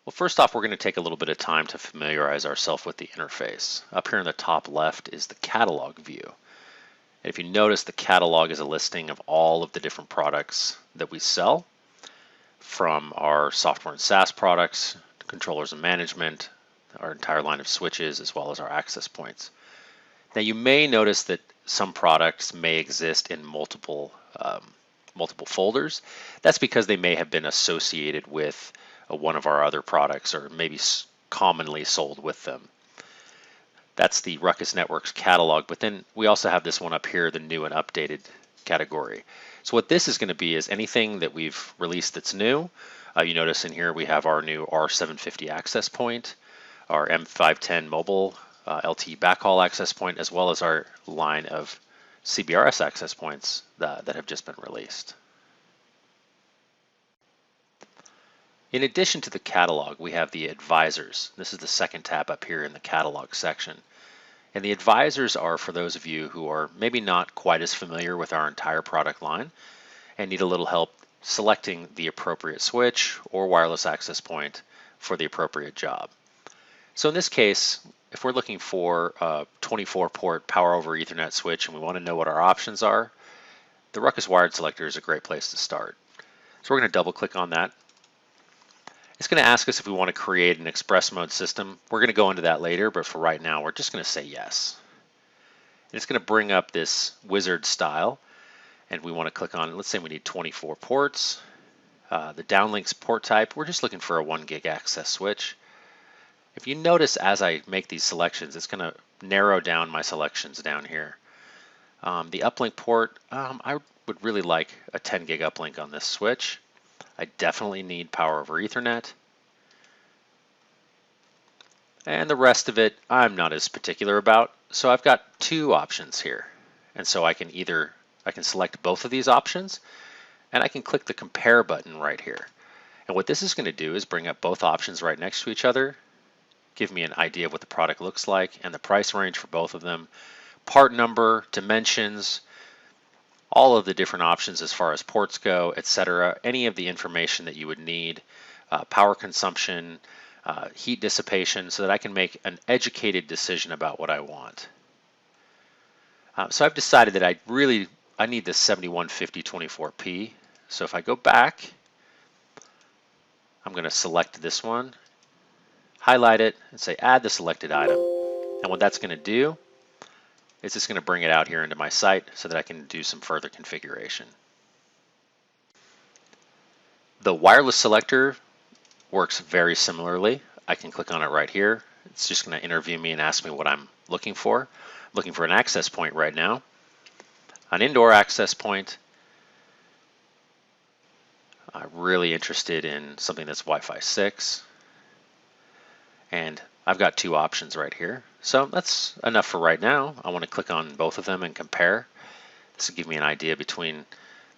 Well, first off, we're going to take a little bit of time to familiarize ourselves with the interface. Up here in the top left is the catalog view. And if you notice, the catalog is a listing of all of the different products that we sell, from our software and SaaS products, controllers and management, our entire line of switches, as well as our access points. Now you may notice that some products may exist in multiple folders. That's because they may have been associated with one of our other products, or maybe commonly sold with them. That's the Ruckus Networks catalog, but then we also have this one up here, the new and updated category. So what this is going to be is anything that we've released that's new. You notice in here we have our new R750 access point, our M510 mobile LTE backhaul access point, as well as our line of CBRS access points that have just been released. In addition to the catalog, we have the advisors. This is the second tab up here in the catalog section. And the advisors are for those of you who are maybe not quite as familiar with our entire product line and need a little help selecting the appropriate switch or wireless access point for the appropriate job. So in this case, if we're looking for a 24-port power over Ethernet switch and we want to know what our options are, the Ruckus Wired Selector is a great place to start. So we're going to double click on that. It's going to ask us if we want to create an express mode system. We're going to go into that later, but for right now, we're just going to say yes. And it's going to bring up this wizard style, and we want to click on, let's say we need 24 ports. The downlinks port type, we're just looking for a 1 gig access switch. If you notice as I make these selections, it's going to narrow down my selections down here. The uplink port, I would really like a 10 gig uplink on this switch. I definitely need power over Ethernet. And the rest of it, I'm not as particular about. So I've got two options here. And so I can select both of these options, and I can click the compare button right here. And what this is going to do is bring up both options right next to each other, give me an idea of what the product looks like and the price range for both of them, part number, dimensions, all of the different options as far as ports go, etc. Any of the information that you would need, power consumption, heat dissipation, so that I can make an educated decision about what I want. So I've decided that I need this 7150 24p. So if I go back, I'm going to select this one, highlight it, and say add the selected item. And what that's going to do, it's just going to bring it out here into my site so that I can do some further configuration. The wireless selector works very similarly. I can click on it right here. It's just going to interview me and ask me what I'm looking for. I'm looking for an access point right now, an indoor access point. I'm really interested in something that's Wi-Fi 6. And I've got two options right here. So that's enough for right now. I want to click on both of them and compare. This will give me an idea between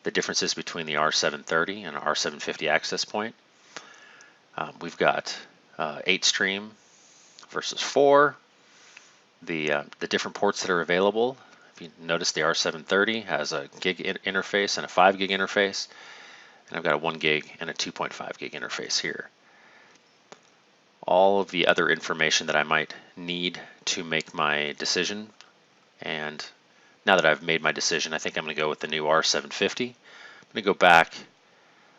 the differences between the R730 and R750 access point. We've got 8 stream versus 4. The different ports that are available. If you notice, the R730 has a gig interface and a 5 gig interface. And I've got a 1 gig and a 2.5 gig interface here. All of the other information that I might need to make my decision. And now that I've made my decision, I think I'm going to go with the new R750. I'm going to go back.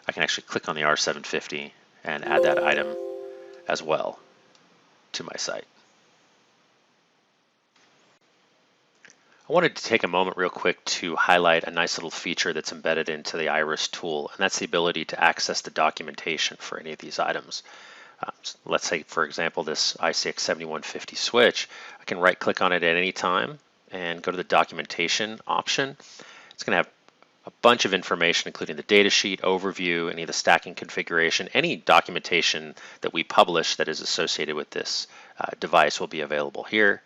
I can actually click on the R750 and add that item as well to my site. I wanted to take a moment real quick to highlight a nice little feature that's embedded into the Iris tool, and that's the ability to access the documentation for any of these items. Let's say, for example, this ICX7150 switch, I can right click on it at any time and go to the documentation option. It's going to have a bunch of information, including the data sheet, overview, any of the stacking configuration, any documentation that we publish that is associated with this device will be available here.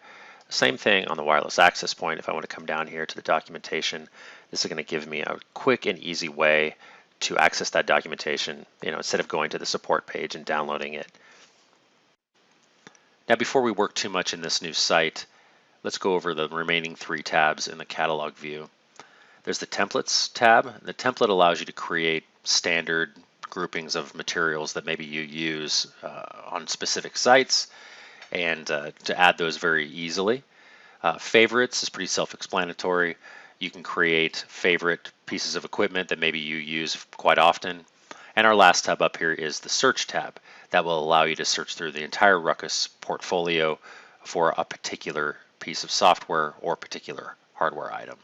Same thing on the wireless access point. If I want to come down here to the documentation, this is going to give me a quick and easy way to access that documentation, instead of going to the support page and downloading it. Now, before we work too much in this new site, let's go over the remaining 3 tabs in the catalog view. There's the templates tab. The template allows you to create standard groupings of materials that maybe you use on specific sites, and to add those very easily. Favorites is pretty self-explanatory. You can create favorite pieces of equipment that maybe you use quite often. And our last tab up here is the search tab that will allow you to search through the entire Ruckus portfolio for a particular piece of software or particular hardware item.